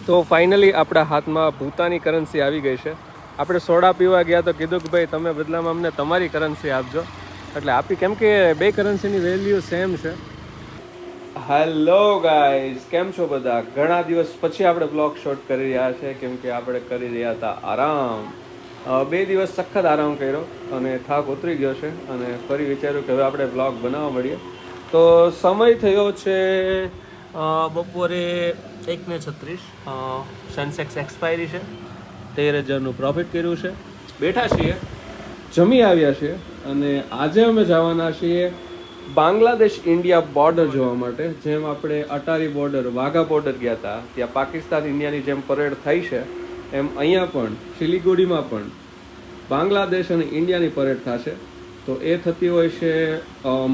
તો ફાઇનલી આપણા હાથમાં ભૂતાની કરન્સી આવી ગઈ છે. આપણે સોડા પીવા ગયા તો કીધું કે ભાઈ તમે બદલામાં અમને તમારી કરન્સી આપજો, એટલે આપી, કેમ કે બે કરન્સીની વેલ્યુ સેમ છે. હેલો ગાઈઝ, કેમ છો બધા? ઘણા દિવસ પછી આપણે બ્લોગ શૂટ કરી રહ્યા છે, કેમ કે આપણે કરી રહ્યા હતા આરામ. 2 દિવસ સખત આરામ કર્યો અને થાક ઉતરી ગયો છે, અને ફરી વિચાર્યું કે હવે આપણે બ્લોગ બનાવવા મળીએ. તો સમય થયો છે બપોરે 1:36. સનસેક્સ એક્સપાયરી છે, 13,000નું પ્રોફિટ કર્યું છે. બેઠા છીએ, જમી આવ્યા છીએ, અને આજે અમે જવાના છીએ બાંગ્લાદેશ ઇન્ડિયા બોર્ડર જોવા માટે. જેમ આપણે અટારી બોર્ડર, વાઘા બોર્ડર ગયા હતા, ત્યાં પાકિસ્તાન ઇન્ડિયાની જેમ પરેડ થઈ છે, એમ અહીંયા પણ સિલિગુડીમાં પણ બાંગ્લાદેશ અને ઇન્ડિયાની પરેડ થશે. તો એ થતી હોય છે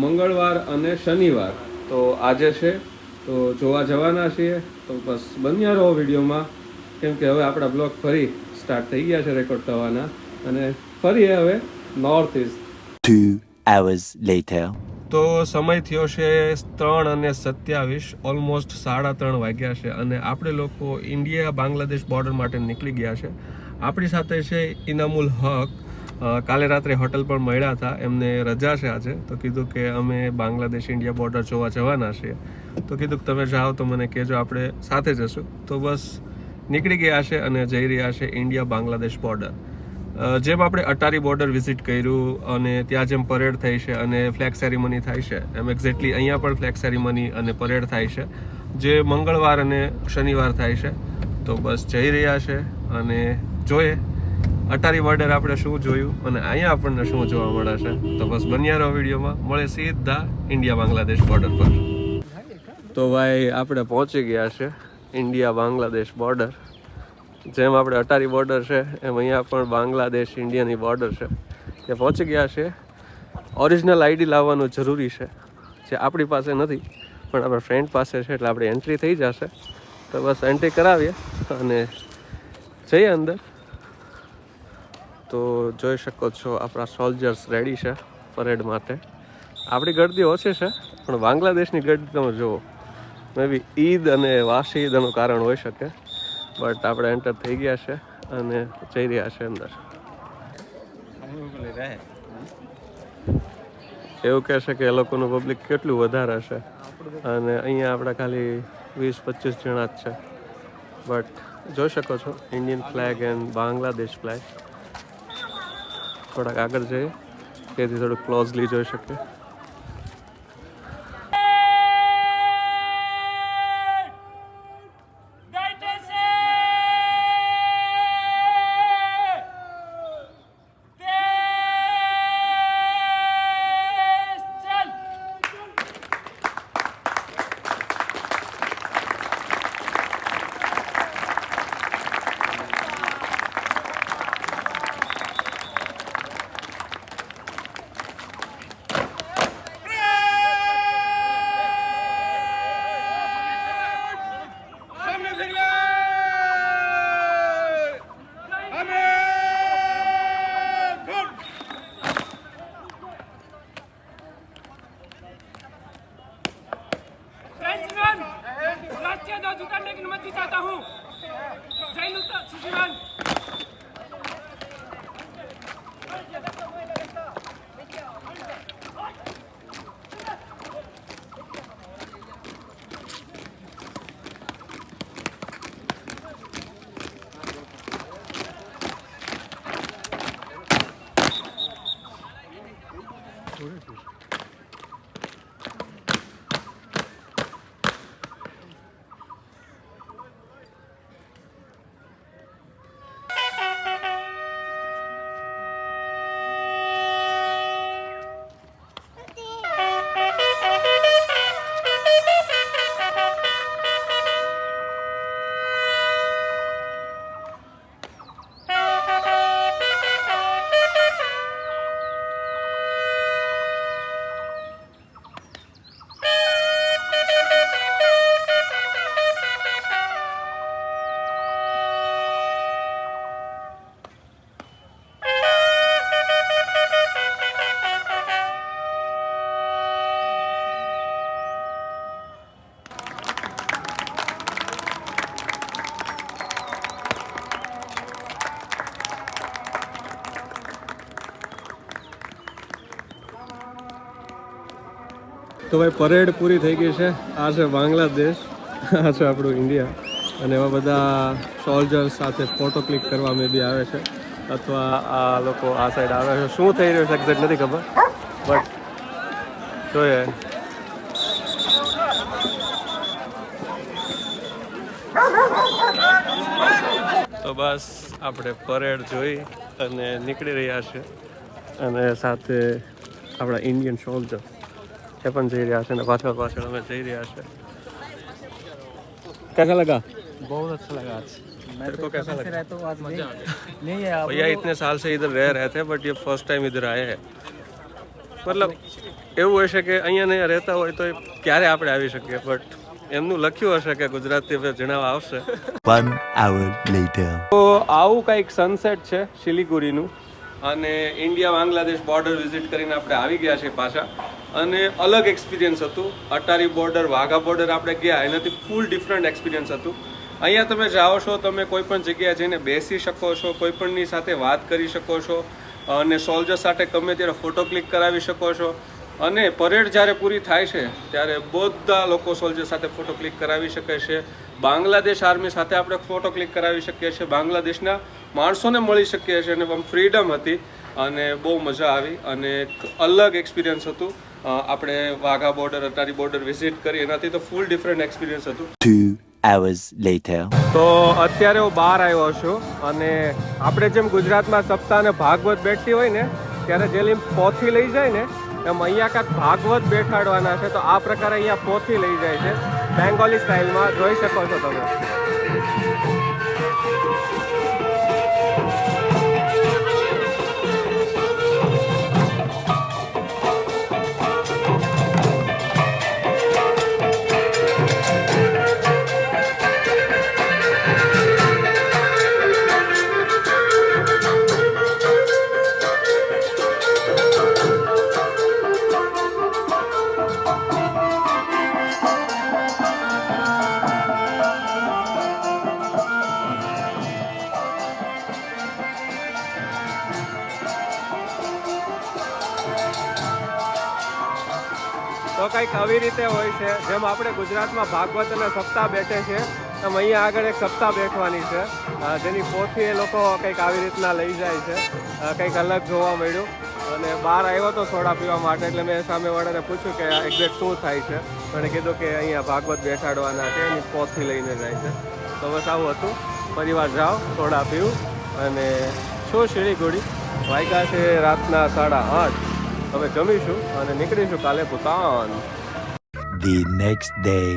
મંગળવાર અને શનિવાર. તો આજે છે, તો જોવા જવાના છીએ. તો બસ બન્યા રહો વિડીયોમાં, કેમ કે હવે આપણા બ્લોગ ફરી સ્ટાર્ટ થઈ ગયા છે રેકોર્ડ થવાના, અને ફરી હવે નોર્થ ઇસ્ટ. 2 hours later. તો સમય થયો છે 3:27, ઓલમોસ્ટ 3:30 વાગ્યા છે, અને આપણે લોકો ઇન્ડિયા બાંગ્લાદેશ બોર્ડર માટે નીકળી ગયા છે. આપણી સાથે છે ઇનામુલ હક. કાલે રાત્રે હોટલ પર મળ્યા હતા, એમને રજા છે આજે, તો કીધું કે અમે બાંગ્લાદેશ ઇન્ડિયા બોર્ડર જોવા જવાના છીએ. તો કીધું કે તમે જાઓ તો મને કહેજો, આપણે સાથે જશું. તો બસ નીકળી ગયા છે અને જઈ રહ્યા છે ઇન્ડિયા બાંગ્લાદેશ બોર્ડર. જેમ આપણે અટારી બોર્ડર વિઝિટ કર્યું અને ત્યાં જેમ પરેડ થઈ છે અને ફ્લેગ સેરેમની થાય છે, એમ એક્ઝેક્ટલી અહીંયા પણ ફ્લેગ સેરેમની અને પરેડ થાય છે, જે મંગળવાર અને શનિવાર થાય છે. તો બસ જઈ રહ્યા છે અને જોઈએ અટારી બોર્ડર આપણે શું જોયું અને અહીંયા આપણને શું જોવા મળે છે. તો બસ બન્યા રહો વિડીયોમાં, મળે સીધા ઇન્ડિયા બાંગ્લાદેશ બોર્ડર પર. તો ભાઈ આપણે પહોંચી ગયા છે ઇન્ડિયા બાંગ્લાદેશ બોર્ડર. જેમ આપણે અટારી બોર્ડર છે, એમ અહીંયા પણ બાંગ્લાદેશ ઇન્ડિયાની બોર્ડર છે. ત્યાં પહોંચી ગયા છે. ઓરિજિનલ આઈડી લાવવાનું જરૂરી છે, જે આપણી પાસે નથી, પણ આપણા ફ્રેન્ડ પાસે છે, એટલે આપણી એન્ટ્રી થઈ જશે. તો બસ એન્ટ્રી કરાવીએ અને જઈએ અંદર. તો જોઈ શકો છો આપણા સોલ્જર્સ રેડી છે પરેડ માટે. આપણી ગળદી ઓછી છે, પણ બાંગ્લાદેશની ગળદી તમે જુઓ. મે બી ઈદ અને વાસી ઈદનું કારણ હોઈ શકે, બટ આપણે એન્ટર થઈ ગયા છે અને જઈ રહ્યા છે અંદર. એવું કહે છે કે એ લોકોનું પબ્લિક કેટલું વધારે હશે, અને અહીંયા આપણે ખાલી 20-25 જણા જ છે. બટ જોઈ શકો છો Indian flag and Bangladesh flag. થોડાક આગળ જઈએ, તેથી થોડુંક ક્લોઝલી જોઈ શકીએ. તો ભાઈ પરેડ પૂરી થઈ ગઈ છે. આ છે બાંગ્લાદેશ, આ છે આપણું ઇન્ડિયા, અને એવા બધા સોલ્જર્સ સાથે ફોટો ક્લિક કરવા મેં બી આવે છે, અથવા આ લોકો આ સાઈડ આવે છે. શું થઈ રહ્યું છે એક્ઝેક્ટ નથી ખબર, બટ જોઈએ. તો બસ આપણે પરેડ જોઈ અને નીકળી રહ્યા છે, અને સાથે આપણા ઇન્ડિયન સોલ્જર એ પણ જઈ રહ્યા છે, અને પાછળ પાછળ અમે જઈ રહ્યા છે. कैसा लगा? बहुत अच्छा लगा आज. मैं तेरे को कैसा लगा? रहता हूँ आज नहीं है आप भैया इतने साल से इधर रह रहे थे, बट ये फर्स्ट टाइम इधर आए हैं. મતલબ એવું હોય છે કે અહીંયા નહીં રહેતા હોય તો ક્યારે આપણે આવી શકીએ, બટ એમનું લખ્યું હશે કે ગુજરાતી જણાવવા આવશે. 1 hour later. તો આવું કંઈક સનસેટ છે શિલીગુડીનું, અને ઇન્ડિયા બાંગ્લાદેશ બોર્ડર વિઝિટ કરીને આપણે આવી ગયા છે પાછા, અને અલગ એક્સપિરિયન્સ હતું. અટારી બોર્ડર, વાઘા બોર્ડર આપણે ગયા, એનાથી ફૂલ ડિફરન્ટ એક્સપિરિયન્સ હતું. અહીંયા તમે જાઓ છો, તમે કોઈ પણ જગ્યાએ જઈને બેસી શકો છો, કોઈ પણની સાથે વાત કરી શકો છો, અને સોલ્જર સાથે ગમે ત્યારે ફોટો ક્લિક કરાવી શકો છો. અને પરેડ જ્યારે પૂરી થાય છે ત્યારે બધા લોકો સોલ્જર સાથે ફોટો ક્લિક કરાવી શકે છે. બાંગ્લાદેશ આર્મી સાથે આપણે ફોટો ક્લિક કરાવી શકીએ છીએ, બાંગ્લાદેશના માણસોને મળી શકીએ છીએ, અને ફ્રીડમ હતી, અને બહુ મજા આવી, અને અલગ એક્સપિરિયન્સ હતું. આપણે વાઘા બોર્ડર, અટારી બોર્ડર વિઝિટ કરી, એનાથી તો ફૂલ ડિફરન્ટ એક્સપિરિયન્સ હતું. 2 hours later. તો અત્યારે હું બહાર આવ્યો છું, અને આપણે જેમ ગુજરાતમાં સપ્તાહ અને ભાગવત બેઠતી હોય ને, ત્યારે જેલી પોથી લઈ જાય ને, એમ અહીંયા કાંઈક ભાગવત બેઠાડવાના છે. તો આ પ્રકારે અહીંયા પોથી લઈ જાય છે, બેંગોલી સ્ટાઇલમાં, જોઈ શકો છો તમે. તો કંઈક આવી રીતે હોય છે, જેમ આપણે ગુજરાતમાં ભાગવત અને સપ્તાહ બેઠે છે, એમ અહીંયા આગળ એક સપ્તાહ બેઠવાની છે, જેની પોથી એ લોકો કંઈક આવી રીતના લઈ જાય છે. કંઈક અલગ જોવા મળ્યું, અને બહાર આવ્યો તો સોડા પીવા માટે, એટલે મેં સામેવાળાને પૂછ્યું કે એક્ઝેક્ટ શું થાય છે. મને કીધું કે અહીંયા ભાગવત બેઠાડવાના છે, એની પોથી લઈને જાય છે. તો બસ આવું હતું. પરિવાર જાઓ, સોડા પીવું, અને શું શિલીગુડી વાગ્યા છે રાતના 8:30. હવે જમીશું અને નીકળીશું કાલે Bhutan. The next day.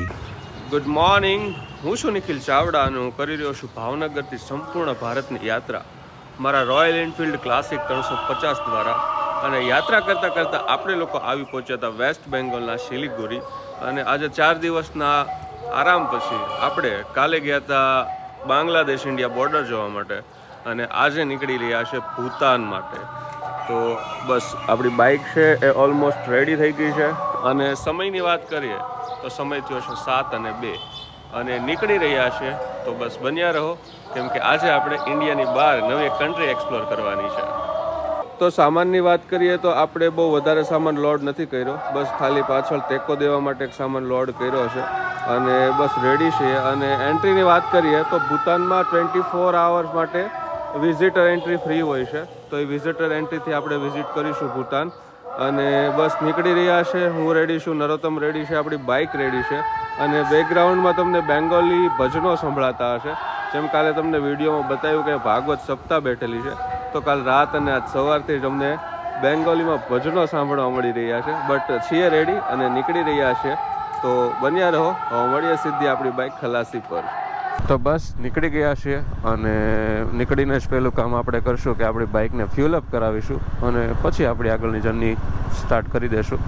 Good morning. હું છું નિખિલ ચાવડા, અને હું કરી રહ્યો છું ભાવનગરથી સંપૂર્ણ ભારતની યાત્રા મારા રોયલ એનફિલ્ડ ક્લાસિક 350 દ્વારા. અને યાત્રા કરતાં કરતાં આપણે લોકો આવી પહોંચ્યા હતા વેસ્ટ બેંગોલના શિલીગુડી. અને આજે 4 દિવસના આરામ પછી આપણે કાલે ગયા હતા બાંગ્લાદેશ ઇન્ડિયા બોર્ડર જોવા માટે, અને આજે નીકળી રહ્યા છે ભૂતાન માટે. તો બસ આપણી બાઇક છે એ ઓલમોસ્ટ રેડી થઈ ગઈ છે, અને સમયની વાત કરીએ તો સમય થયો છે 7:02, અને નીકળી રહ્યા છે. તો બસ બન્યા રહો, કેમ કે આજે આપણે ઇન્ડિયાની બહાર નવી કન્ટ્રી એક્સપ્લોર કરવાની છે. તો સામાનની વાત કરીએ તો આપણે બહુ વધારે સામાન લોડ નથી કર્યો, બસ ખાલી પાછળ ટેકો દેવા માટે એક સામાન લોડ કર્યો છે, અને બસ રેડી છે. અને એન્ટ્રીની વાત કરીએ તો ભૂતાનમાં 24 અવર્સ માટે વિઝિટર એન્ટ્રી ફ્રી હોય છે. તો એ વિઝિટર એન્ટ્રીથી આપણે વિઝિટ કરીશું ભૂતાન. અને બસ નીકળી રહ્યા છે. હું રેડી છું, નરોત્તમ રેડી છે, આપણી બાઇક રેડી છે, અને બેકગ્રાઉન્ડમાં તમને બેંગોલી ભજનો સંભળાતા હશે. જેમ કાલે તમને વિડીયોમાં બતાવ્યું કે ભાગવત સપ્તાહ બેઠેલી છે, તો કાલ રાત અને આજ સવારથી જ અમને બેંગોલીમાં ભજનો સાંભળવા મળી રહ્યા છે. બટ છીએ રેડી અને નીકળી રહ્યા છે. તો બન્યા રહો. હવે મળીએ સીધી આપણી બાઇક ખલાસી પર. તો બસ નીકળી ગયા છીએ, અને નીકળીને જ પહેલું કામ આપણે કરશું કે આપણી બાઇકને ફ્યુલ અપ કરાવીશું, અને પછી આપણી આગળની જર્ની સ્ટાર્ટ કરી દઈશું.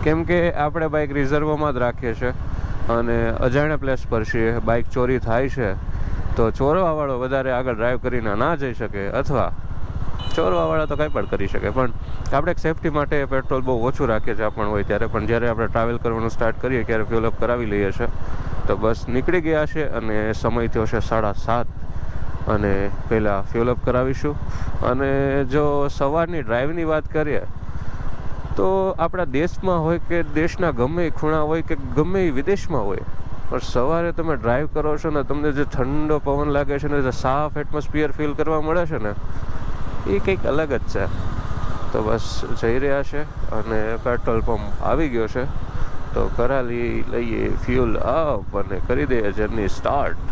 કેમ કે આપણે બાઇક રિઝર્વમાં જ રાખીએ છીએ, અને અજાણ્યા પ્લેસ પર છીએ. બાઇક ચોરી થાય છે તો ચોરવાવાળો વધારે આગળ ડ્રાઈવ કરીને ના જઈ શકે, અથવા ચોરવાવાળા તો કંઈ પણ કરી શકે, પણ આપણે એક સેફટી માટે પેટ્રોલ બહુ ઓછું રાખીએ છીએ આપણને હોય ત્યારે. પણ જ્યારે આપણે ટ્રાવેલ કરવાનું સ્ટાર્ટ કરીએ ત્યારે ફ્યુલ અપ કરાવી લઈએ છીએ. તો બસ નીકળી ગયા છે, અને સમય થયો છે 7:30, અને પહેલાં ફ્યુલ અપ કરાવીશું. અને જો સવારની ડ્રાઈવની વાત કરીએ તો આપણા દેશમાં હોય કે દેશના ગમે એ ખૂણા હોય કે ગમે એ વિદેશમાં હોય, પણ સવારે તમે ડ્રાઈવ કરો છો ને તમને જે ઠંડો પવન લાગે છે ને જે સાફ એટમોસ્ફિયર ફીલ કરવા મળે છે ને એ કંઈક અલગ જ છે. તો બસ જઈ રહ્યા છે અને પેટ્રોલ પંપ આવી ગયો છે, તો કરાલી લઈએ ફ્યુલ અપ અને કરી દઈએ જર્ની સ્ટાર્ટ.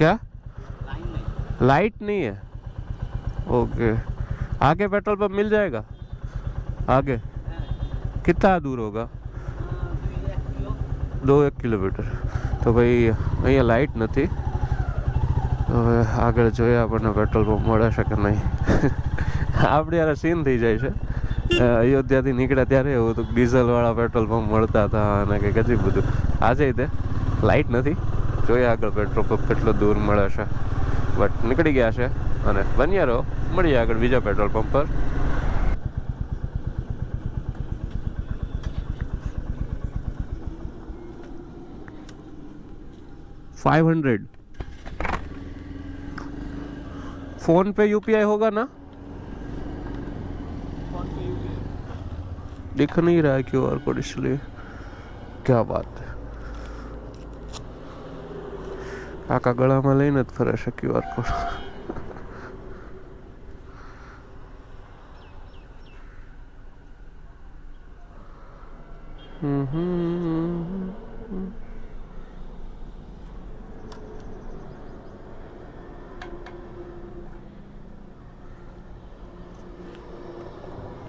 क्या लाइट नहीं है? ओके, आगे पेट्रोल पंप मिल जाएगा? आगे कितना दूर होगा? 2-1 કિલોમીટર. તો ભાઈ અહીંયા લાઇટ નથી, હવે આગળ જોઈએ આપણને પેટ્રોલ પંપ મળે છે કે નહીં. આપણે યાર સીન થઈ જાય છે. અયોધ્યાથી નીકળ્યા ત્યારે એવું હતું, ડીઝલવાળા પેટ્રોલ પંપ મળતા હતા અને કંઈક હજી બધું. આજે તે લાઇટ નથી, જોઈએ આગળ પેટ્રોલ પંપ કેટલો દૂર મળે છે. બટ નીકળી ગયા છે અને બન્યા રહો, મળીએ આગળ બીજા પેટ્રોલ પંપ પર. $500 फोन पे यूपीआई होगा ना? दिख नहीं रहा है क्यूआर कोड, इसलिए. क्या बात है, કાકા ગળામાં લઈને જ ફરે છે ક્યુઆર કોડ.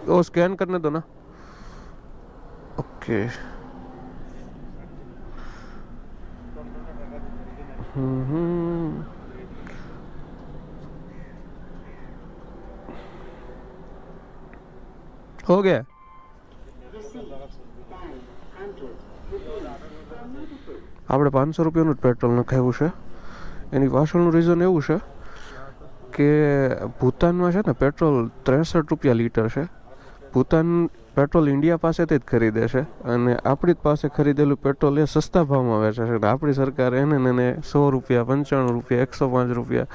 वो स्कैन करने दो ना. ओके. हो गया. આપણે 500 રૂપિયાનું જ પેટ્રોલ નખાવ્યું છે. એની પાછળનું રીઝન એવું છે કે ભૂતાનમાં છે ને પેટ્રોલ 63 રૂપિયા લીટર છે. ભૂતાન પેટ્રોલ ઇન્ડિયા પાસેથી જ ખરીદે છે અને આપણી જ પાસે ખરીદેલું પેટ્રોલ એ સસ્તા ભાવમાં વેચે છે. આપણી સરકાર એને 100 રૂપિયા, 95 રૂપિયા, 105 રૂપિયા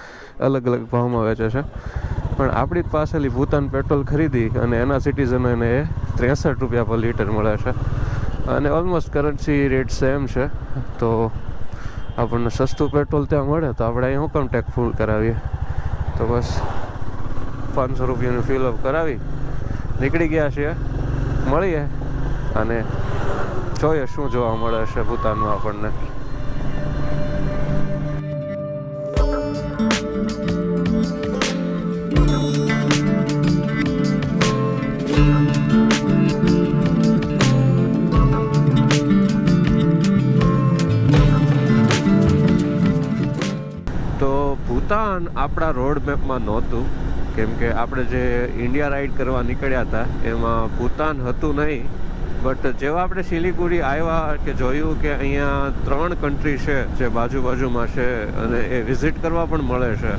અલગ અલગ ભાવમાં વેચે છે. પણ આપણી જ પાસેથી ભૂતાન પેટ્રોલ ખરીદી અને એના સિટીઝનોને એ 63 રૂપિયા પર લીટર મળે છે. અને ઓલમોસ્ટ કરન્સી રેટ સેમ છે. તો આપણને સસ્તું પેટ્રોલ ત્યાં મળે તો આપણે અહીં હુકમ ટેક ફૂલ કરાવીએ. તો બસ 500 રૂપિયાનું ફિલ અપ કરાવી નીકળી ગયા છીએ. મળીએ અને જોઈએ શું જોવા મળે છે ભૂતાનમાં આપણને. તો ભૂતાન આપણા રોડ મેપમાં નહોતું, કેમ કે આપણે જે ઇન્ડિયા રાઈડ કરવા નીકળ્યા હતા એમાં ભૂતાન હતું નહીં. બટ જેવા આપણે સિલિગુડી આવ્યા કે જોયું કે અહીંયા 3 કન્ટ્રી છે જે બાજુમાં છે અને એ વિઝિટ કરવા પણ મળે છે,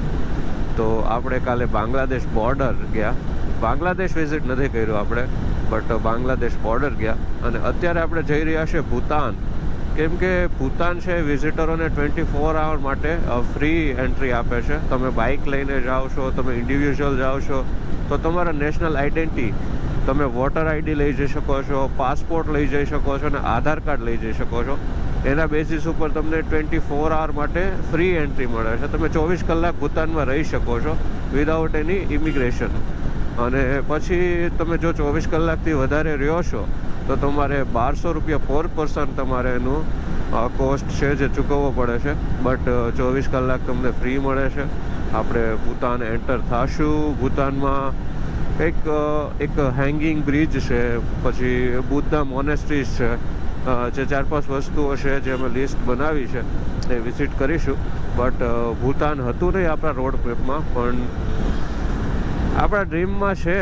તો આપણે કાલે બાંગ્લાદેશ બોર્ડર ગયા. બાંગ્લાદેશ વિઝિટ નથી કર્યું આપણે, બટ બાંગ્લાદેશ બોર્ડર ગયા. અને અત્યારે આપણે જઈ રહ્યા છીએ ભૂતાન, કેમ કે ભૂતાન છે વિઝિટરોને 24 અવર માટે ફ્રી એન્ટ્રી આપે છે. તમે બાઇક લઈને જાઓ છો, તમે ઇન્ડિવિજ્યુઅલ જાઓ છો, તો તમારા નેશનલ આઈડેન્ટિટી, તમે વોટર આઈડી લઈ જઈ શકો છો, પાસપોર્ટ લઈ જઈ શકો છો અને આધાર કાર્ડ લઈ જઈ શકો છો. એના બેસિસ ઉપર તમને 24 અવર માટે ફ્રી એન્ટ્રી મળે છે. તમે 24 કલાક ભૂતાનમાં રહી શકો છો વિધાઉટ એની ઇમિગ્રેશન. અને પછી તમે જો 24 કલાકથી વધારે રહ્યો છો તો તમારે 1200 રૂપિયા પર પર્સન તમારે એનું કોસ્ટ છે જે ચૂકવવો પડે છે. બટ 24 કલાક તમને ફ્રી મળે છે. આપણે ભૂતાન એન્ટર થાશું. ભૂતાનમાં એક હેંગિંગ બ્રિજ છે, પછી બુદ્ધા મોનેસ્ટ્રીઝ છે, જે 4-5 વસ્તુઓ છે જે અમે લિસ્ટ બનાવી છે એ વિઝિટ કરીશું. બટ ભૂતાન હતું નહીં આપણા રોડ મેપમાં, પણ આપણા ડ્રીમમાં છે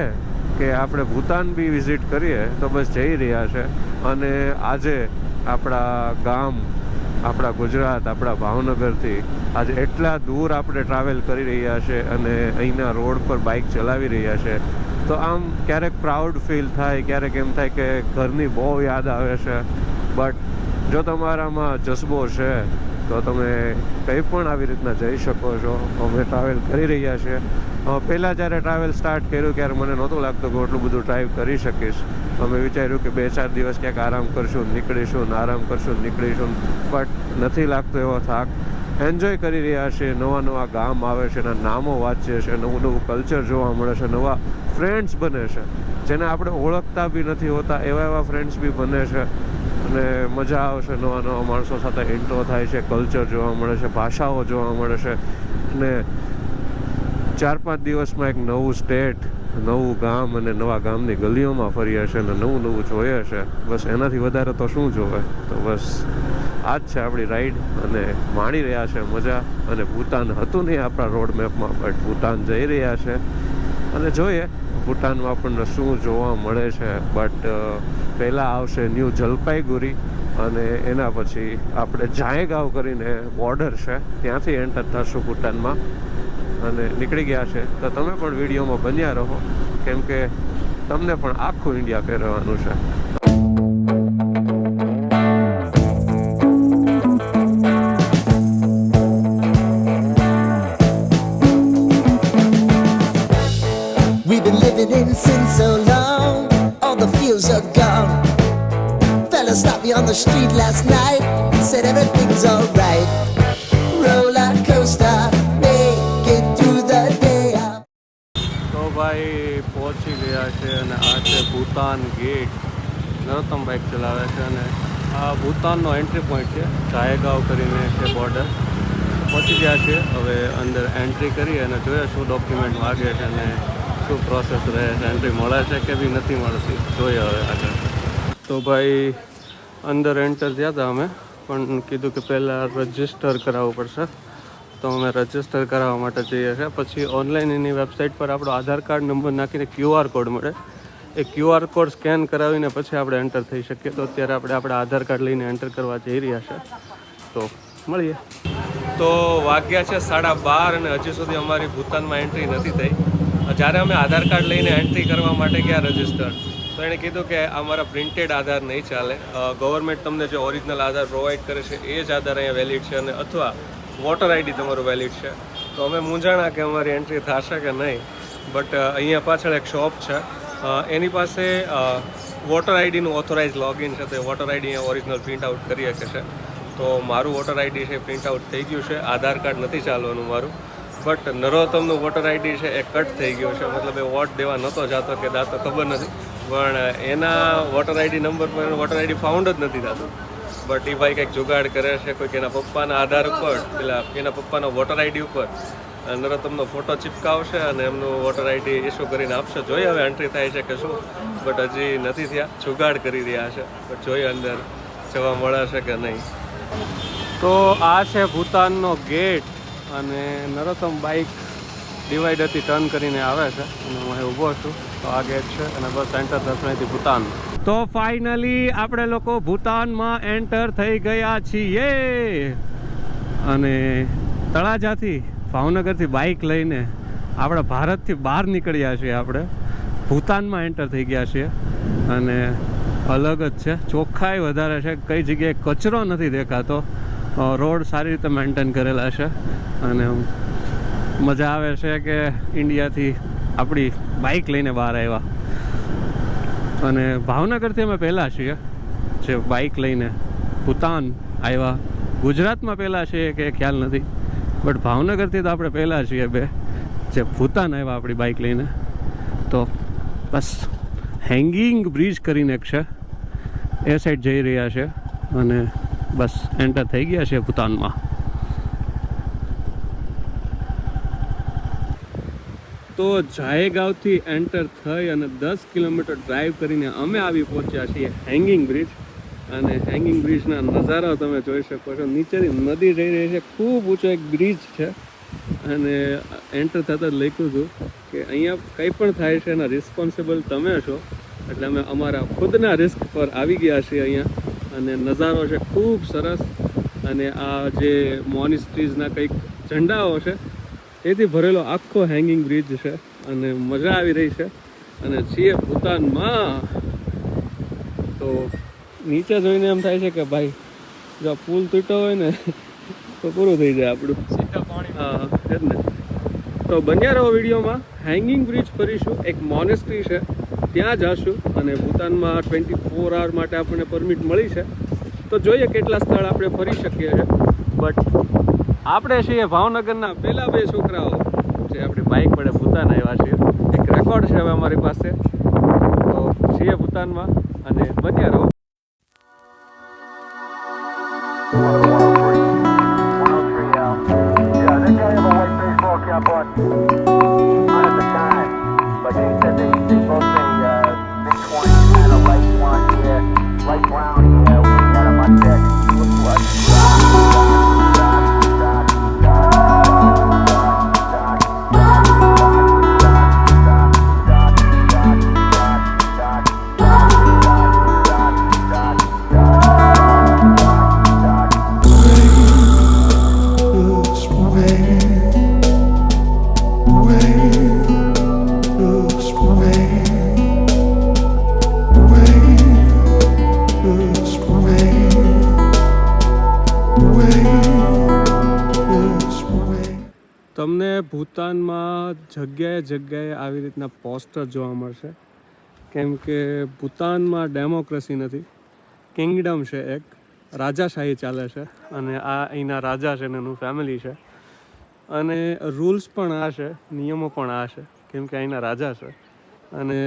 કે આપણે ભૂતાન બી વિઝિટ કરીએ, તો બસ જઈ રહ્યા છે. અને આજે આપણા ગામ આપણા ગુજરાત, આપણા ભાવનગરથી આજે એટલા દૂર આપણે ટ્રાવેલ કરી રહ્યા છે અને અહીંના રોડ પર બાઇક ચલાવી રહ્યા છે, તો આમ ક્યારેક પ્રાઉડ ફીલ થાય, ક્યારેક એમ થાય કે ઘરની બહુ યાદ આવે છે. બટ જો તમારામાં જજ્બો છે તો તમે કંઈ પણ આવી રીતના જઈ શકો છો. અમે ટ્રાવેલ કરી રહ્યા છીએ. પહેલાં જ્યારે ટ્રાવેલ સ્ટાર્ટ કર્યું ત્યારે મને નહોતું લાગતું કે એટલું બધું ડ્રાઈવ કરી શકીશ. અમે વિચાર્યું કે 2-4 દિવસ ક્યાંક આરામ કરશું, નીકળીશું, આરામ કરશું, નીકળીશું, બટ નથી લાગતો એવો થાક. એન્જોય કરી રહ્યા છીએ. નવા નવા ગામ આવે છે, એના નામો વાંચીએ છીએ, નવું નવું કલ્ચર જોવા મળે છે, નવા ફ્રેન્ડ્સ બને છે જેને આપણે ઓળખતા બી નથી હોતા, એવા ફ્રેન્ડ્સ બી બને છે અને મજા આવશે. નવા નવા માણસો સાથે ઇન્ટ્રો થાય છે, કલ્ચર જોવા મળે છે, ભાષાઓ જોવા મળે છે અને 4-5 દિવસમાં એક નવું સ્ટેટ, નવું ગામ અને નવા ગામની ગલીઓમાં ફર્યા છે અને નવું નવું જોઈએ છે. બસ એનાથી વધારે તો શું જોવે. તો બસ આ જ છે આપણી રાઈડ અને માણી રહ્યા છે મજા. અને ભૂતાન હતું નહીં આપણા રોડ મેપમાં, બટ ભૂતાન જઈ રહ્યા છે અને જોઈએ ભૂટાનમાં આપણને શું જોવા મળે છે. બટ પહેલાં આવશે ન્યૂ જલપાઈગુરી અને એના પછી આપણે જાયગાંવ કરીને બોર્ડર છે, ત્યાંથી એન્ટર થશું ભૂટાનમાં અને નીકળી ગયા છે. તો તમે પણ વિડીયોમાં બન્યા રહો, કેમ કે તમને પણ આખું ઇન્ડિયા ફેરવવાનું છે. We've been living in sin so long, all the feels are gone. Fella stopped me on the street last night, said everything's alright. Roller coaster, make it through the day. તો ભાઈ પહોંચી ગયા છે અને આ છે Bhutan gate. Narottam bike ચલાવે છે અને આ ભૂતાનનો એન્ટ્રી પોઈન્ટ છે. જાયગાંવ કરીને છે બોર્ડર. પહોંચી ગયા છે. હવે અંદર એન્ટ્રી કરી અને જોઈએ શું ડોક્યુમેન્ટ માગે છે અને શું પ્રોસેસ રહે છે, એન્ટ્રી મળે છે કે બી નથી મળતી, જોઈએ હવે આગળ. તો ભાઈ અંદર એન્ટર થયા હતા અમે, પણ કીધું કે પહેલાં રજિસ્ટર કરાવવું પડશે. તો અમે રજિસ્ટર કરાવવા માટે જઈએ છીએ. પછી ઓનલાઈન એની વેબસાઇટ પર આપણો આધાર કાર્ડ નંબર નાખીને QR કોડ મળે. એ QR કોડ સ્કેન કરાવીને પછી આપણે એન્ટર થઈ શકીએ. તો અત્યારે આપણે આપણા આધાર કાર્ડ લઈને એન્ટર કરવા જઈ રહ્યા છે. તો મળીએ. તો વાગ્યા છે 12:30 અને હજી સુધી અમારી ભૂતાનમાં એન્ટ્રી નથી થઈ. જ્યારે અમે આધાર કાર્ડ લઈને એન્ટ્રી કરવા માટે ગયા રજિસ્ટર, તો એણે કીધું કે અમારા પ્રિન્ટેડ આધાર નહીં ચાલે. ગવર્મેન્ટ તમને જે ઓરિજિનલ આધાર પ્રોવાઈડ કરે છે એ જ આધાર અહીંયા વેલિડ છે અને અથવા વોટર આઈડી તમારું વેલિડ છે. તો અમે મૂંઝાણા કે અમારી એન્ટ્રી થશે કે નહીં. બટ અહીંયા પાછળ એક શોપ છે, એની પાસે વોટર આઈડીનું ઓથોરાઇઝ લોગિન છે. તો એ વોટર આઈડી અહીંયા ઓરિજિનલ પ્રિન્ટ આઉટ કરી શકે છે. તો મારું વોટર આઈડી છે પ્રિન્ટ આઉટ થઈ ગયું છે. આધાર કાર્ડ નથી ચાલવાનું મારું. બટ નરોત્તમનું વોટર આઈડી છે એ કટ થઈ ગયું છે. મતલબ એ વોટ દેવા નહોતો જતો કે દાતો ખબર નથી, પણ એના વોટર આઈડી નંબર પર વોટર આઈડી ફાઉન્ડ જ નથી થતું. બટ એ ભાઈ કંઈક જુગાડ કરે છે. કોઈક એના પપ્પાના આધાર ઉપર, પેલા એના પપ્પાના વોટર આઈડી ઉપર નરોત્તમનો ફોટો ચિપકાવશે અને એમનું વોટર આઈડી ઇસ્યુ કરીને આપશે. જોઈએ હવે એન્ટ્રી થાય છે કે શું, બટ હજી નથી થયા. જુગાડ કરી રહ્યા છે, બટ જોઈએ અંદર જવા મળે છે કે નહીં. તો આ છે ભૂતાનનો ગેટ અને નરોત્તમ બાઇક ડિવાઈડરથી ટર્ન કરીને આવે છે અને હું અહીં ઊભો છું. તો આ ગેટ છે અને બસ એન્ટર થશે અહીંથી ભૂતાન. તો ફાઇનલી આપણે લોકો ભૂતાનમાં એન્ટર થઈ ગયા છીએ અને તળાજાથી ભાવનગરથી બાઇક લઈને આપણા ભારતથી બહાર નીકળ્યા છીએ. આપણે ભૂતાનમાં એન્ટર થઈ ગયા છીએ અને અલગ જ છે, ચોખ્ખાઈ વધારે છે. કઈ જગ્યાએ કચરો નથી દેખાતો. રોડ સારી રીતે મેન્ટેન કરેલા છે અને મજા આવે છે કે ઇન્ડિયાથી આપણી બાઇક લઈને બહાર આવ્યા. અને ભાવનગરથી અમે પહેલાં છીએ જે બાઇક લઈને ભૂતાન આવ્યા. ગુજરાતમાં પહેલાં છીએ કે ખ્યાલ નથી, બટ ભાવનગરથી તો આપણે પહેલાં છીએ બે જે ભૂતાન આવ્યા આપણી બાઇક લઈને. તો બસ હેંગિંગ બ્રિજ કરીને એક છે, એ સાઈડ જઈ રહ્યા છે અને બસ એન્ટર થઈ ગયા છે ભૂતાનમાં. તો જાયગાંવથી એન્ટર થઈ અને 10 કિલોમીટર ડ્રાઈવ કરીને અમે આવી પહોંચ્યા છીએ હેંગિંગ બ્રિજ. અને હેંગિંગ બ્રિજના નજારા તમે જોઈ શકો છો. નીચેની નદી જઈ રહી છે, ખૂબ ઊંચો એક બ્રિજ છે અને એન્ટર થતાં જ લખ્યું હતું કે અહીંયા કંઈ પણ થાય છે એના રિસ્પોન્સિબલ તમે છો. એટલે અમે અમારા ખુદના રિસ્ક પર આવી ગયા છીએ અહીંયા અને નજારો છે ખૂબ સરસ. અને આ જે મોનિસ્ટ્રીઝના કંઈક ઝંડાઓ છે એથી ભરેલો આખો હેંગિંગ બ્રિજ છે અને મજા આવી રહી છે. અને છીએ ભૂતાનમાં, તો નીચે જોઈને એમ થાય છે કે ભાઈ જો પુલ તૂટ્યો હોય ને તો પૂરું થઈ જાય આપણું. હા એ જ ને. તો બન્યા રહો વિડીયોમાં. હેંગિંગ બ્રિજ ફરીશું, એક મોનેસ્ટ્રી છે ત્યાં જશું અને ભૂતાનમાં 24 અવર માટે આપણને પરમિટ મળી છે. તો જોઈએ કેટલા સ્થળ આપણે ફરી શકીએ છીએ. બટ આપણે છીએ ભાવનગરના પહેલા 2 છોકરાઓ જે આપણી બાઇક વડે ભૂતાન આવ્યા છીએ. એક રેકોર્ડ છે હવે અમારી પાસે. તો છીએ ભૂતાનમાં અને બન્યા રહો. તમને ભૂતાનમાં જગ્યાએ જગ્યાએ આવી રીતના પોસ્ટર જોવા મળશે, કેમ કે ભૂતાનમાં ડેમોક્રેસી નથી, કિંગડમ છે, એક રાજાશાહી ચાલે છે અને આ અહીંના રાજા છે ને એનું ફેમિલી છે. અને રૂલ્સ પણ આ છે, નિયમો પણ આ છે, કેમ કે અહીંના રાજા છે. અને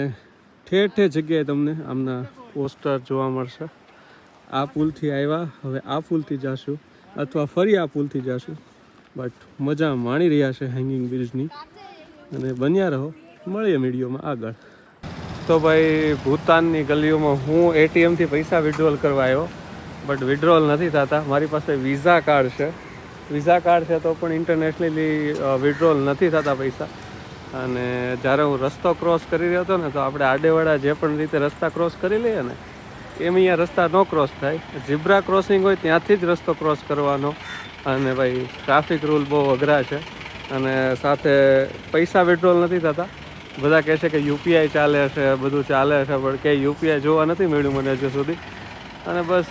ઠેર ઠેર જગ્યાએ તમને આમના પોસ્ટર જોવા મળશે. આ પુલથી આવ્યા, હવે આ પુલથી જશું અથવા ફરી આ પુલથી જશું. બટ મજા માણી રહ્યા છે હેંગિંગ બ્રિજની. અને બન્યા રહો, મળીએ વિડીયોમાં આગળ. તો ભાઈ ભૂતાનની ગલીઓમાં હું એટીએમથી પૈસા વિડ્રોલ કરવા આવ્યો, બટ વિડ્રોલ નથી થતા. મારી પાસે વિઝા કાર્ડ છે. વિઝા કાર્ડ છે તો પણ ઇન્ટરનેશનલી વિડ્રોલ નથી થતા પૈસા. અને જ્યારે હું રસ્તો ક્રોસ કરી રહ્યો હતો ને, તો આપણે આડેવાડા જે પણ રીતે રસ્તા ક્રોસ કરી લઈએ ને, એમ અહીંયા રસ્તા ન ક્રોસ થાય. ઝીબ્રા ક્રોસિંગ હોય ત્યાંથી જ રસ્તો ક્રોસ કરવાનો. અને ભાઈ ટ્રાફિક રૂલ બહુ અઘરા છે. અને સાથે પૈસા વિડ્રોલ નથી થતા. બધા કહે છે કે યુપીઆઈ ચાલે છે, બધું ચાલે છે, પણ કંઈ યુપીઆઈ જોવા નથી મળ્યું મને હજુ સુધી. અને બસ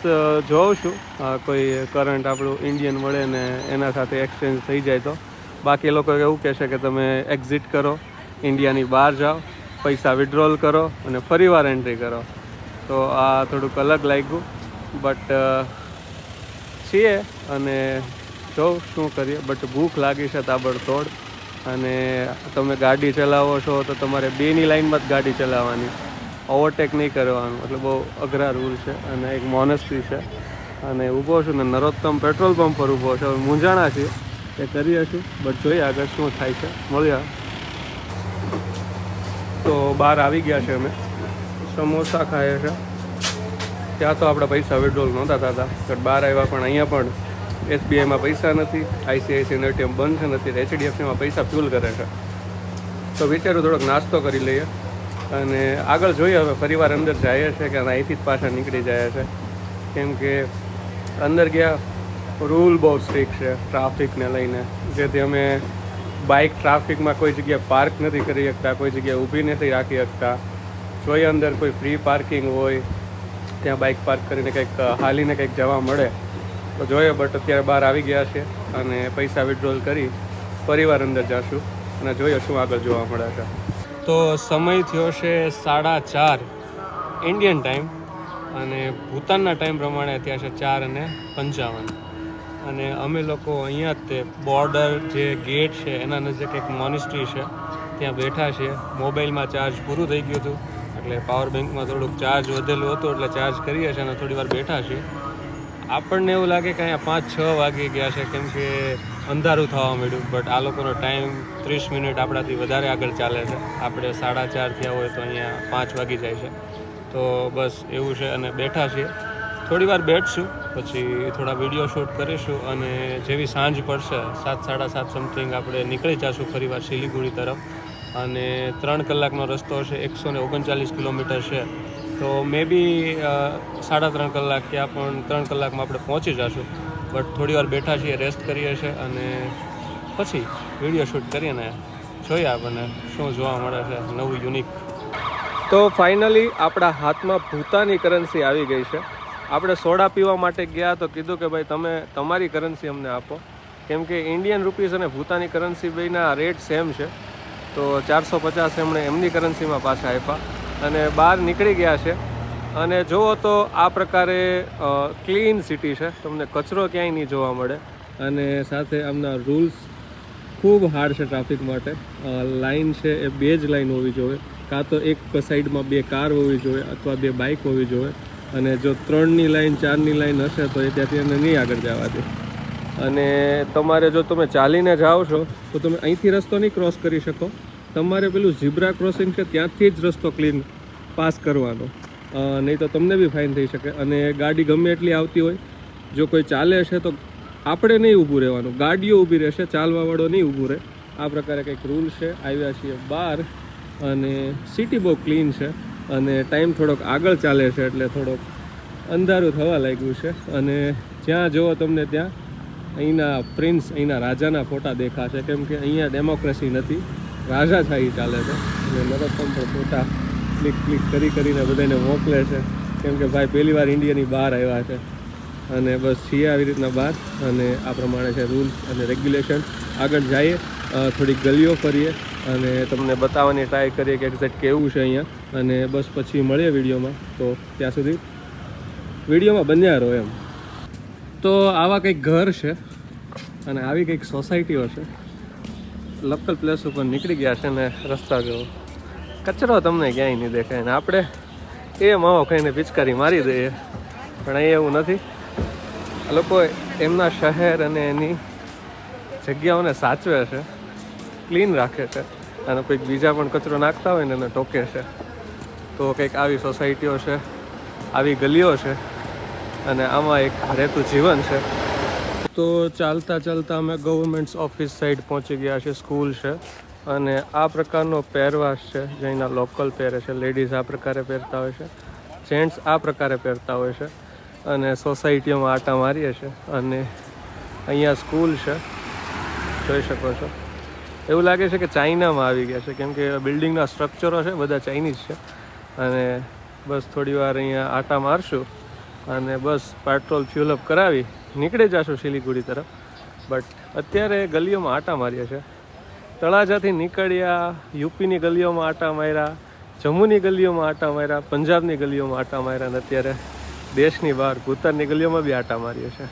જોઉં છું કોઈ કરંટ આપણું ઇન્ડિયન મળે ને એના સાથે એક્સચેન્જ થઈ જાય તો. બાકી લોકો એવું કહે છે કે તમે એક્ઝિટ કરો, ઇન્ડિયાની બહાર જાઓ, પૈસા વિડ્રોલ કરો અને ફરીવાર એન્ટ્રી કરો. તો આ થોડુંક અલગ લાગ્યું, બટ છીએ અને જોઉં શું કરીએ. બટ ભૂખ લાગી છે તાબડતોડ. અને તમે ગાડી ચલાવો છો તો તમારે 2ની લાઇનમાં જ ગાડી ચલાવવાની, ઓવરટેક નહીં કરવાનું. એટલે બહુ અઘરા રૂલ છે. અને એક મોનેસ્ટ્રી છે અને ઊભો છું ને નરોત્તમ પેટ્રોલ પંપ પર ઊભો છે. મૂંઝાણા છીએ એ કરીએ છીએ, બટ જોઈએ આગળ શું થાય છે. મળ્યા તો બહાર આવી ગયા છે, અમે સમોસા ખાઈએ છે. ત્યાં તો આપણે પૈસા વિડ્રોલ નહોતા થતા, બટ બહાર આવ્યા. પણ અહીંયા પણ એસબીઆઈમાં પૈસા નથી, આઈસીઆઈસીઆઈ એટીએમ બંધ છે નથી, એચડીએફસીમાં પૈસા ફ્યુલ કરે છે. તો વિચારું થોડોક નાસ્તો કરી લઈએ અને આગળ જોઈએ. હવે ફરીવાર અંદર જઈએ છે કે અહીંથી જ પાછા નીકળી જાય છે, કેમ કે અંદર ગયા રૂલ બહુ સ્ટ્રિક્ટ છે ટ્રાફિકને લઈને. જેથી અમે બાઇક ટ્રાફિકમાં કોઈ જગ્યાએ પાર્ક નથી કરી શકતા, કોઈ જગ્યાએ ઊભી નથી રાખી શકતા. જોઈએ અંદર કોઈ ફ્રી પાર્કિંગ હોય ત્યાં બાઇક પાર્ક કરીને કંઈક હાલીને કંઈક જવા મળે તો જોઈએ. બટ અત્યારે બહાર આવી ગયા છે અને પૈસા વિડ્રોલ કરી ફરીવાર અંદર જશું અને જોઈએ શું આગળ જોવા મળે છે. તો સમય થયો છે 4:30 ઇન્ડિયન ટાઈમ અને ભૂતાનના ટાઈમ પ્રમાણે ત્યાં છે 4:55. અને અમે લોકો અહીંયા જ તે બોર્ડર જે ગેટ છે એના નજીક એક મોનેસ્ટ્રી છે ત્યાં બેઠા છીએ. મોબાઈલમાં ચાર્જ પૂરું થઈ ગયું હતું એટલે પાવર બેંકમાં થોડુંક ચાર્જ વધેલું હતું એટલે ચાર્જ કરીએ છીએ અને થોડી વાર બેઠા છીએ. આપણને એવું લાગે કે અહીંયા 5-6 વાગી ગયા છે, કેમ કે અંધારું થવા માંડ્યું. બટ આ લોકોનો ટાઈમ 30 મિનિટ આપણાથી વધારે આગળ ચાલે છે. આપણે 4:30 થયા હોય તો અહીંયા 5 વાગી જાય છે. તો બસ એવું છે અને બેઠા છીએ. થોડી વાર બેઠશું, પછી થોડા વિડીયો શૂટ કરીશું અને જેવી સાંજ પડશે 7-7:30 સમથિંગ આપણે નીકળી જઈશું ફરીવાર સિલિગુડી તરફ. અને 3 કલાકનો રસ્તો છે, 139 કિલોમીટર છે. તો મે બી 3.5 કલાક ક્યાં પણ 3 કલાકમાં આપણે પહોંચી જઈશું. બટ થોડી વાર બેઠા છીએ, રેસ્ટ કરીએ છીએ અને પછી વિડીયો શૂટ કરીને જોઈએ આપણને શું જોવા મળે છે નવું યુનિક. તો ફાઇનલી આપણા હાથમાં ભૂતાની કરન્સી આવી ગઈ છે. આપણે સોડા પીવા માટે ગયા તો કીધું કે ભાઈ તમે તમારી કરન્સી અમને આપો, કેમ કે ઇન્ડિયન રૂપીસ અને ભૂતાની કરન્સી બેના રેટ સેમ છે. તો 450 એમણે એમની કરન્સીમાં પાછા આપ્યા અને બહાર નીકળી ગયા છે. અને જુઓ તો આ પ્રકારે ક્લીન સિટી છે, તમને કચરો ક્યાંય નહીં જોવા મળે. અને સાથે આમના રૂલ્સ ખૂબ હાર્ડ છે ટ્રાફિક માટે. લાઇન છે એ 2 જ લાઇન હોવી જોઈએ, કાં તો એક સાઈડમાં 2 કાર હોવી જોઈએ અથવા 2 બાઇક હોવી જોઈએ. અને જો 3ની લાઇન 4ની લાઇન હશે તો એ ત્યાંથી એને નહીં આગળ જવા દે. અને તમારે જો તમે ચાલીને જાઓ છો તો તમે અહીંથી રસ્તો નહીં ક્રોસ કરી શકો, તમારે પેલું ઝીબ્રા ક્રોસિંગ છે ત્યાંથી જ રસ્તો ક્લીન પાસ કરવાનો, નહીં તો તમને બી ફાઇન થઈ શકે. અને ગાડી ગમે એટલી આવતી હોય, જો કોઈ ચાલે છે તો આપણે નહીં ઊભું રહેવાનું, ગાડીઓ ઊભી રહેશે, ચાલવાવાળો નહીં ઊભું રહે. આ પ્રકારે કંઈક રૂલ છે. આવ્યા છીએ બહાર અને સિટી બહુ ક્લીન છે અને ટાઈમ થોડોક આગળ ચાલે છે એટલે થોડોક અંધારું થવા લાગ્યું છે. અને જ્યાં જુઓ તમને ત્યાં અહીંના પ્રિન્સ, અહીંના રાજાના ફોટા દેખાશે, કેમ કે અહીંયા ડેમોક્રેસી નથી, રાજાશાહી ચાલે છે. અને નરોત્તમ પણ ફોટા ક્લિક કરીને બધાને મોકલે છે, કેમ કે ભાઈ પહેલી વાર ઇન્ડિયાની બહાર આવ્યા છે. અને બસ છીએ આવી રીતના બહાર અને આ પ્રમાણે છે રૂલ્સ અને રેગ્યુલેશન. આગળ જઈએ, થોડીક ગલીઓ ફરીએ અને તમને બતાવવાની ટ્રાય કરીએ કે એક્ઝેક્ટ કેવું છે અહીંયા. અને બસ પછી મળીએ વિડીયોમાં. તો ત્યાં સુધી વિડીયોમાં બન્યા રહો એમ. તો આવા કંઈક ઘર છે અને આવી કંઈક સોસાયટીઓ છે. લોકલ પ્લેસ ઉપર નીકળી ગયા છે ને રસ્તા જો કચરો તમને ક્યાંય નહીં દેખાય. ને આપણે એ માવો ખાઈને પિચકારી મારી દઈએ, પણ અહીં એવું નથી. લોકો એમના શહેર અને એની જગ્યાઓને સાચવે છે, ક્લીન રાખે છે. અને કોઈક બીજા પણ કચરો નાખતા હોય ને એને ટોકે છે. તો કંઈક આવી સોસાયટીઓ છે, આવી ગલીઓ છે અને આમાં એક રહેતું જીવન છે. તો ચાલતા અમે ગવર્મેન્ટ ઓફિસ સાઈડ પહોંચી ગયા છે. સ્કૂલ છે અને આ પ્રકારનો પહેરવાશ છે જે અહીંના લોકલ પહેરે છે. લેડીઝ આ પ્રકારે પહેરતા હોય છે, જેન્ટ્સ આ પ્રકારે પહેરતા હોય છે. અને સોસાયટીઓમાં આટા મારીએ છીએ. અને અહીંયા સ્કૂલ છે, જોઈ શકો છો. એવું લાગે છે કે ચાઇનામાં આવી ગયા છે, કેમ કે બિલ્ડિંગના સ્ટ્રક્ચરો છે બધા ચાઇનીઝ છે. અને બસ થોડી વાર અહીંયા આટા મારશું અને બસ પેટ્રોલ ફ્યુલઅપ કરાવી નીકળી જશું સિલીગુડી તરફ. બટ અત્યારે ગલીઓમાં આટા મારીએ છીએ. તળાજાથી નીકળ્યા, યુપીની ગલીઓમાં આટા માર્યા, જમ્મુની ગલીઓમાં આટા માર્યા, પંજાબની ગલીઓમાં આટા માર્યા અને અત્યારે દેશની બહાર ભૂતાનની ગલીઓમાં બી આટા મારીએ છીએ.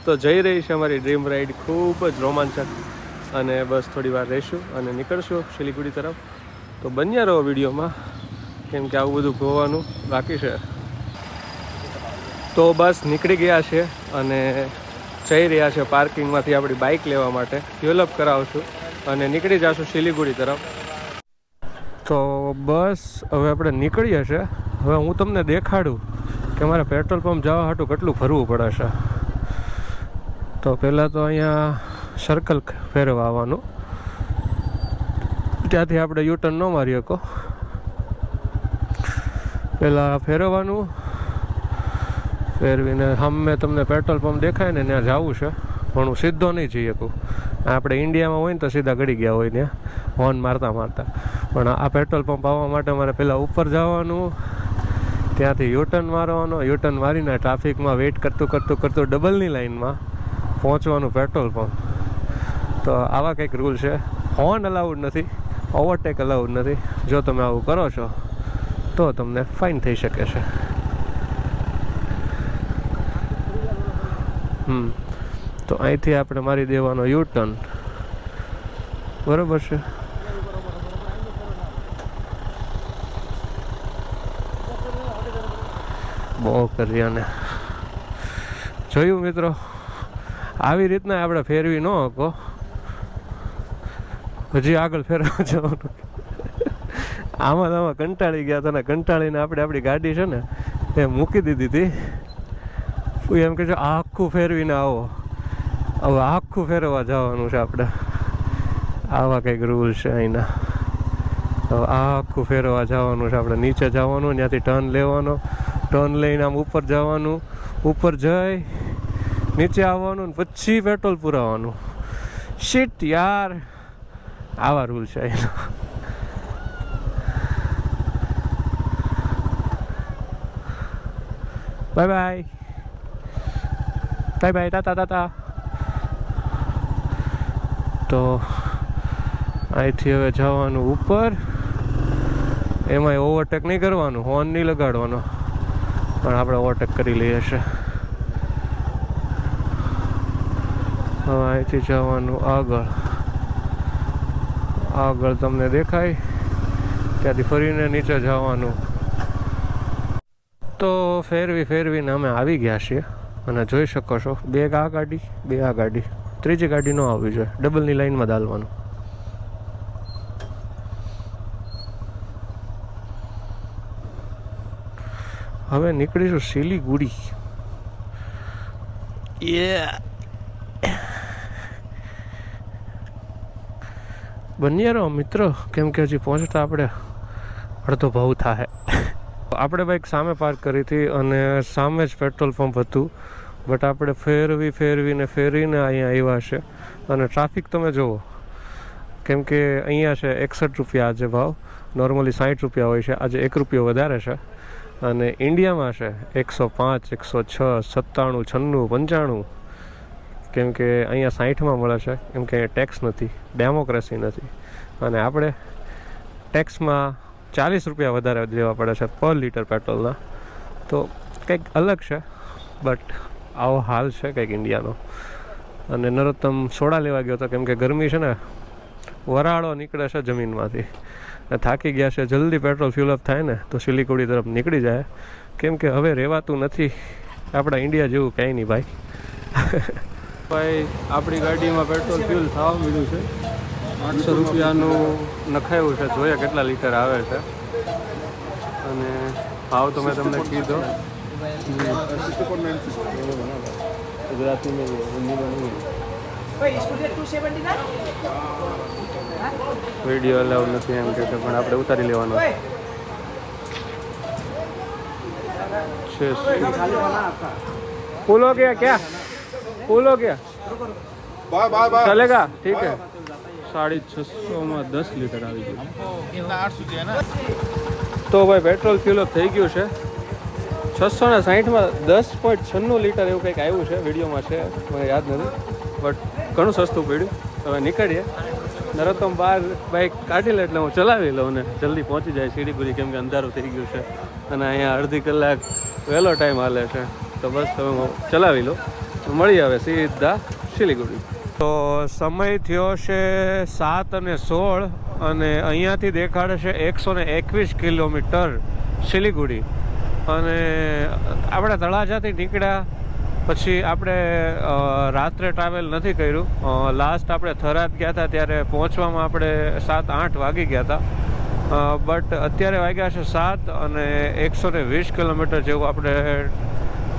તો જઈ રહી છે અમારી ડ્રીમ રાઈડ, ખૂબ જ રોમાંચક. અને બસ થોડી વાર રહીશું અને નીકળશું સિલીગુડી તરફ. તો બન્યા રહો વિડીયોમાં, કેમ કે આવું બધું જોવાનું બાકી છે. તો બસ નીકળી ગયા છે અને જઈ રહ્યા છે પાર્કિંગમાંથી આપણી બાઇક લેવા માટે. ફ્યુલઅપ કરાવશું અને નીકળી જશું સિલીગુડી તરફ. તો બસ હવે આપણે નીકળીએ છીએ. હવે હું તમને દેખાડું કે મારે પેટ્રોલ પંપ જવા હાટું કેટલું ફરવું પડે છે. તો પહેલાં તો અહીંયા સર્કલ ફેરવા આવવાનું, ત્યાંથી આપણે યુટર્ન ન મારી શકો. પહેલાં ફેરવવાનું, ફેરવીને સામે તમને પેટ્રોલ પંપ દેખાય ને ત્યાં જવું છે. પણ હું સીધો નહીં જઈ શકું. આપણે ઇન્ડિયામાં હોય ને તો સીધા ગળી ગયા હોય ત્યાં હોર્ન મારતા. પણ આ પેટ્રોલ પંપ આવવા માટે મારે પહેલાં ઉપર જવાનું, ત્યાંથી યુટર્ન મારવાનો, યુટર્ન મારીને ટ્રાફિકમાં વેઇટ કરતું ડબલની લાઇનમાં પહોંચવાનું પેટ્રોલ પંપ. તો આવા કંઈક રૂલ છે. હોર્ન અલાઉડ નથી, ઓવરટેક અલાઉડ નથી. જો તમે આવું કરો છો તો તમને ફાઇન થઈ શકે છે. તો અહીંથી આપણે મારી દેવાનો યુટર્ન, બરાબર છે. બહુ કરી અને જોયું મિત્રો, આવી રીતના આપણે ફેરવી ન શકો. હજી આગળ ફેરવા જવાનું. આમાં કંટાળી ગયા હતા ને કંટાળીને આપણે આપણી ગાડી છે ને એ મૂકી દીધી હતી. એમ કે છે આખું ફેરવીને આવો. હવે આખું ફેરવવા જવાનું છે આપણે. આવા કંઈક રૂલ છે અહીંના. હવે આખું ફેરવવા જવાનું છે આપણે. નીચે જવાનું, ત્યાંથી ટર્ન લેવાનો, ટર્ન લઈને આમ ઉપર જવાનું. ઉપર જઈ નીચે આવવાનું ને પછી પેટ્રોલ પુરાવાનું. શિટ યાર, આવા રૂલ છે એનો. Bye bye bye bye, Tata Tata. તો અહીંથી હવે જવાનું ઉપર. એમાંય ઓવરટેક નહીં કરવાનું, હોર્ન નહીં લગાડવાનો, પણ આપણે ઓવરટેક કરી લઈએ છે. હવે અહીંથી જવાનું આગળ. આગળ તમને દેખાય ત્યાંથી ફરીને નીચે જવાનું. તો ફેરવીને અમે આવી ગયા છીએ અને જોઈ શકો છો, બે આ ગાડી, બે આ ગાડી, ત્રીજી ગાડી ન આવવી જોઈએ, ડબલની લાઈનમાં દાલવાનું. હવે નીકળીશું સિલીગુડી. બન્યા રહો મિત્રો, કેમ કે હજી પહોંચતા આપણે અડધો ભાવ થાય. આપણે બાઇક સામે પાર્ક કરી હતી અને સામે જ પેટ્રોલ પંપ હતું, બટ આપણે ફેરવીને અહીંયા આવ્યા છે. અને ટ્રાફિક તમે જુઓ, કેમ કે અહીંયા છે 61 રૂપિયા આજે ભાવ, નોર્મલી 60 રૂપિયા હોય છે, આજે 1 રૂપિયો વધારે છે. અને ઇન્ડિયામાં છે 105, 106, 97, 96, 95, કેમ કે અહીંયા 60માં મળે છે, કેમ કે ટેક્સ નથી, ડેમોક્રેસી નથી. અને આપણે ટેક્સમાં 40 રૂપિયા વધારે દેવા પડે છે પર લીટર પેટ્રોલના. તો કંઈક અલગ છે, બટ આવો હાલ છે કંઈક ઇન્ડિયાનો. અને નરોત્તમ સોડા લેવા ગયો હતો, કેમ કે ગરમી છે ને, વરાળો નીકળે છે જમીનમાંથી, થાકી ગયા છે. જલ્દી પેટ્રોલ ફ્યુલ અપ થાય ને તો સિલીગુડી તરફ નીકળી જાય, કેમ કે હવે રહેવાતું નથી આપણા ઇન્ડિયા જેવું કંઈ નહીં ભાઈ. ભાઈ આપણી ગાડીમાં પેટ્રોલ ફ્યુલ થવા મીધું છે, 800 રૂપિયાનું નખાયું છે, જોઈએ કેટલા લીટર આવે છે. અને ભાવ તો મેં તમને કીધો ગુજરાતી વિડીયો અલાઉ નથી એમ કે, પણ આપણે ઉતારી લેવાનો છે. फूल हो गया क्या? फूल हो गया? चलेगा? ठीक है. 650 માં 10 લીટર આવી ગયું. તો ભાઈ પેટ્રોલ ફ્યુલ અપ થઈ ગયું છે. 660 માં 10.96 લીટર એવું કંઈક આવ્યું છે, વિડીયોમાં છે, મને યાદ નથી, બટ ઘણું સસ્તું પડ્યું. હવે નીકળીએ. નરોત્તમ બહાર બાઇક કાઢી લે એટલે હું ચલાવી લઉં ને જલ્દી પહોંચી જાય સિલીગુડી, કેમ કે અંધારું થઈ ગયું છે અને અહીંયા અડધી કલાક વહેલો ટાઈમ હાલે છે. તો બસ હવે હું ચલાવી લઉં, મળી આવે સીધા સિલીગુડી. તો સમય થયો છે 7:16 અને અહીંયાથી દેખાડે છે 121 કિલોમીટર સિલીગુડી. અને આપણે તળાજાથી નીકળ્યા પછી આપણે રાત્રે ટ્રાવેલ નથી કર્યું. લાસ્ટ આપણે થરાદ ગયા હતા ત્યારે પહોંચવામાં આપણે 7-8 વાગી ગયા હતા, બટ અત્યારે વાગ્યા છે 7 અને 120 કિલોમીટર જેવું આપણે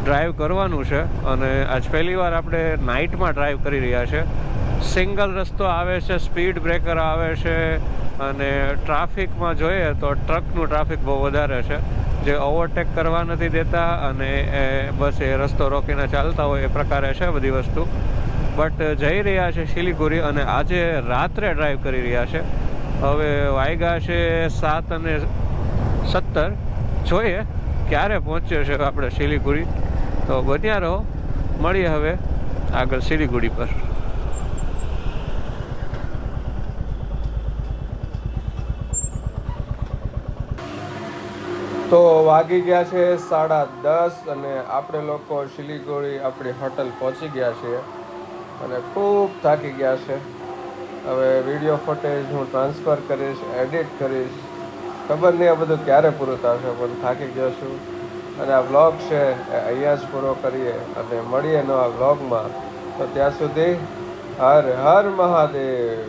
ડ્રાઈવ કરવાનું છે. અને આજ પહેલી વાર આપણે નાઇટમાં ડ્રાઈવ કરી રહ્યા છે. સિંગલ રસ્તો આવે છે, સ્પીડ બ્રેકર આવે છે, અને ટ્રાફિકમાં જોઈએ તો ટ્રકનું ટ્રાફિક બહુ વધારે છે, જે ઓવરટેક કરવા નથી દેતા અને બસ એ રસ્તો રોકીને ચાલતા હોય એ પ્રકારે છે બધી વસ્તુ. બટ જઈ રહ્યા છે સિલીગુડી અને આજે રાત્રે ડ્રાઈવ કરી રહ્યા છે. હવે વાગ્યા છે 7:17. જોઈએ ક્યારે પહોંચ્યો છે આપણે સિલીગુડી. તો બન્યા રહો, મળીએ હવે આગળ સિલીગુડી પર. તો વાગી ગયા છે 10:30 અને આપણે લોકો સિલીગુડી આપણી હોટલ પહોંચી ગયા છીએ અને ખૂબ થાકી ગયા છે. હવે વિડીયો ફૂટેજ હું ટ્રાન્સફર કરીશ, એડિટ કરીશ, ખબર નહીં આ બધું ક્યારે પૂરું થશે, પણ થાકી ગયો છું. અને આ વ્લોગ છે એ અહીંયા જ પૂરો કરીએ અને મળીએ નવા વ્લોગમાં. તો ત્યાં સુધી હર હર મહાદેવ.